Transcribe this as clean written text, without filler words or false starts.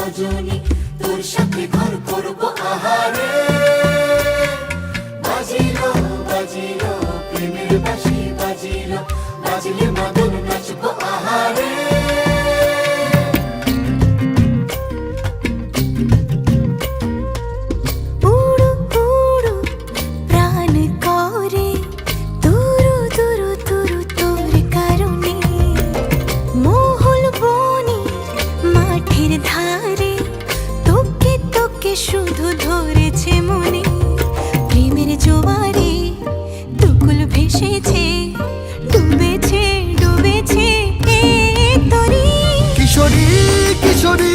রজনী, তোর সাথে ঘর করব আহারে। বাজিলো বাজিলো প্রেমের বাঁশি, বাজিলো বাজলে মদন নাচবো আহারে। উড়ু উড়ু প্রাণ করে তুরু তুরু তুরু তোর কারণে, মহল বনে মাঠের ধারে তোকে তোকে শুধু ধরেছে মনে। প্রেমের জোয়ারে দুকুল ভেসেছে, ডুবেছে ডুবেছে এ তরি। কিশোরী কিশোরী